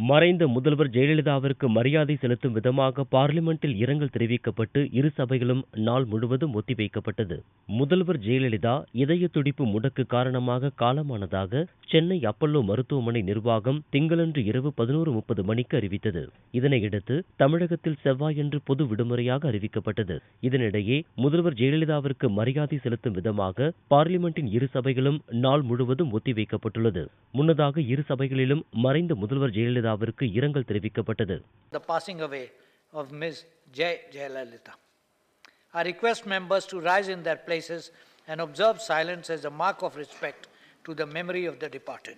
மறைந்த முதல்வர் ஜெயலலிதாவிற்கு மரியாதை செலுத்தும் விதமாக பார்லிமென்டில் இரங்கல் தெரிவிக்கப்பட்டு இரு சபைகளும் நாள் முழுவதும் ஒத்திவைக்கப்பட்டது. முதல்வர் ஜெயலலிதா இதய துடிப்பு முடக்கு காரணமாக காலமானதாக சென்னை அப்பல்லோ மருத்துவமனை நிர்வாகம் திங்களன்று இரவு 11:30 மணிக்கு அறிவித்தது. இதனையடுத்து தமிழகத்தில் செவ்வாயன்று பொது விடுமுறையாக அறிவிக்கப்பட்டது. இதனிடையே முதல்வர் ஜெயலலிதாவிற்கு மரியாதை செலுத்தும் விதமாக பார்லிமென்டின் இரு சபைகளும் நாள் முழுவதும் ஒத்திவைக்கப்பட்டுள்ளது. முன்னதாக இரு சபைகளிலும் மறைந்த முதல்வர் ஜெயலலிதாவிற்கு இரங்கல் தெரிவிக்கப்பட்டது. The passing away of Ms. Jayalalitha. I request members to rise in their places and observe silence as a mark of respect to the memory of the departed.